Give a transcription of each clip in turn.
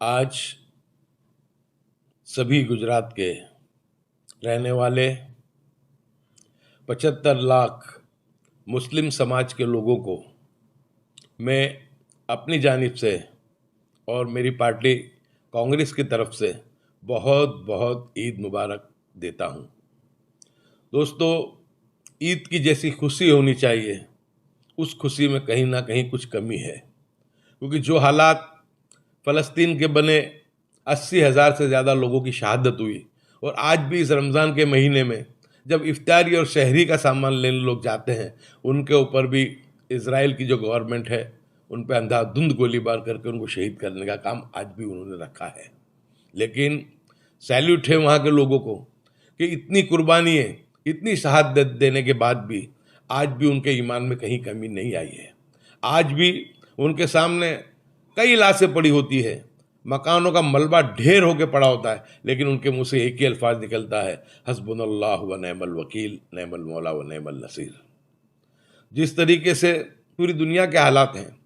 आज सभी गुजरात के रहने वाले 75 लाख मुस्लिम समाज के लोगों को मैं अपनी जानिब से और मेरी पार्टी कांग्रेस की तरफ से बहुत बहुत ईद मुबारक देता हूँ। दोस्तों, ईद की जैसी खुशी होनी चाहिए उस खुशी में कहीं ना कहीं कुछ कमी है, क्योंकि जो हालात फ़लस्तीन के बने 80,000 से ज़्यादा लोगों की शहादत हुई और आज भी इस रमज़ान के महीने में जब इफ्तारी और शहरी का सामान लेने लोग जाते हैं, उनके ऊपर भी इज़राइल की जो गवर्नमेंट है उन पर अंधाधुंध गोलीबार करके उनको शहीद करने का काम आज भी उन्होंने रखा है। लेकिन सैल्यूट है वहाँ के लोगों को कि इतनी कुर्बानी है, इतनी शहादत देने के बाद भी आज भी उनके ईमान में कहीं कमी नहीं आई है। आज भी उनके सामने कई लाशें पड़ी होती है, मकानों का मलबा ढेर होकर पड़ा होता है, लेकिन उनके मुंह से एक ही अल्फाज निकलता है, हस्बुनल्लाहु व निअमल वकील, निअमल मौला व निअमल नसीर। जिस तरीके से पूरी दुनिया के हालात हैं,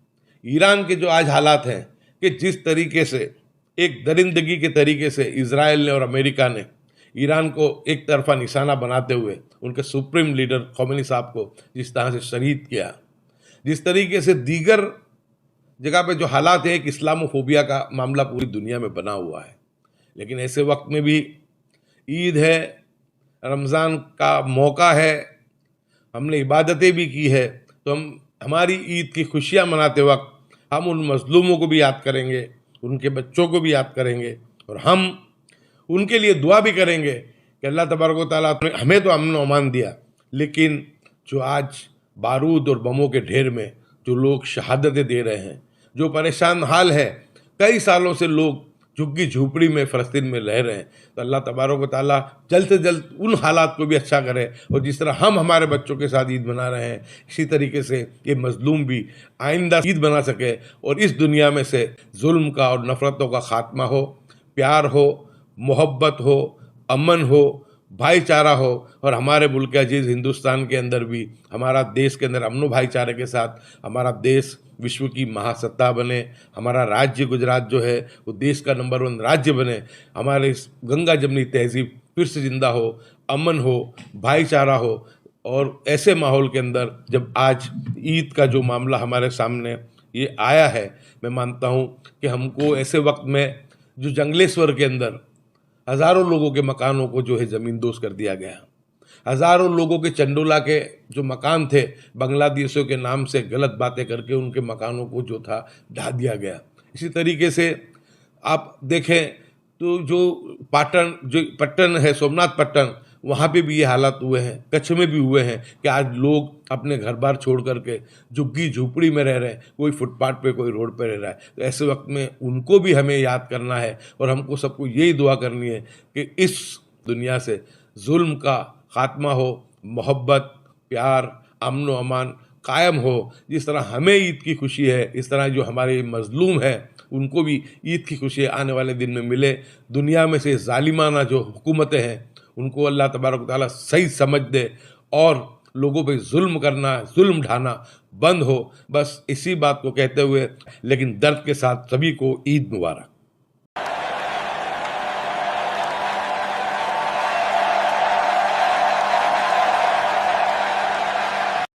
ईरान के जो आज हालात हैं, कि जिस तरीके से एक दरिंदगी के तरीके से इजराइल ने और अमेरिका ने ईरान को एक तरफा निशाना बनाते हुए उनके सुप्रीम लीडर खोमेनी साहब को जिस तरह से शहीद किया, जिस तरीके से दीगर जगह पे जो हालात है, एक इस्लामोफोबिया का मामला पूरी दुनिया में बना हुआ है। लेकिन ऐसे वक्त में भी ईद है, रमज़ान का मौका है, हमने इबादतें भी की है, तो हम हमारी ईद की खुशियाँ मनाते वक्त हम उन मज़लूमों को भी याद करेंगे, उनके बच्चों को भी याद करेंगे और हम उनके लिए दुआ भी करेंगे कि अल्लाह तबारक व तआला ने हमें तो अमन अमान दिया, लेकिन जो आज बारूद और बमों के ढेर में जो लोग शहादतें दे रहे हैं, जो परेशान हाल है, कई सालों से लोग झुग्गी झूपड़ी में फ़लस्तीन में रह रहे हैं, तो अल्लाह तबारक व तआला जल्द से जल्द उन हालात को भी अच्छा करे और जिस तरह हम हमारे बच्चों के साथ ईद मना रहे हैं, इसी तरीके से ये मज़लूम भी आइंदा ईद मना सके और इस दुनिया में से जुल्म का और नफ़रतों का ख़ात्मा हो, प्यार हो, मोहब्बत हो, अमन हो, भाईचारा हो और हमारे मुल्क अजीज़ हिंदुस्तान के अंदर भी, हमारा देश के अंदर अमन भाईचारे के साथ हमारा देश विश्व की महासत्ता बने, हमारा राज्य गुजरात जो है वो देश का नंबर 1 राज्य बने, हमारे इस गंगा जमनी तहजीब फिर से ज़िंदा हो, अमन हो, भाईचारा हो। और ऐसे माहौल के अंदर जब आज ईद का जो मामला हमारे सामने ये आया है, मैं मानता हूँ कि हमको ऐसे वक्त में जो जंगलेश्वर के अंदर हज़ारों लोगों के मकानों को जो है ज़मींदोज़ कर दिया गया, हज़ारों लोगों के चंडोला के जो मकान थे बांग्लादेशियों के नाम से गलत बातें करके उनके मकानों को जो था ढा दिया गया। इसी तरीके से आप देखें तो जो पट्टन है, सोमनाथ पट्टन, वहाँ पे भी ये हालात हुए हैं, कच्छ में भी हुए हैं कि आज लोग अपने घर बार छोड़ करके झुग्गी झूपड़ी में रह रहे हैं, कोई फुटपाथ पे, कोई रोड पे रह रहा है। तो ऐसे वक्त में उनको भी हमें याद करना है और हमको सबको यही दुआ करनी है कि इस दुनिया से जुल्म का खात्मा हो, मोहब्बत, प्यार, अमन व अमान कायम हो। जिस तरह हमें ईद की खुशी है, इस तरह जो हमारे मज़लूम हैं उनको भी ईद की खुशी आने वाले दिन में मिले। दुनिया में से ज़ालिमाना जो हुकूमतें हैं उनको अल्लाह तबारक व तआला सही समझ दे और लोगों पे जुल्म करना, जुल्म ढाना बंद हो। बस इसी बात को कहते हुए, लेकिन दर्द के साथ सभी को ईद मुबारक।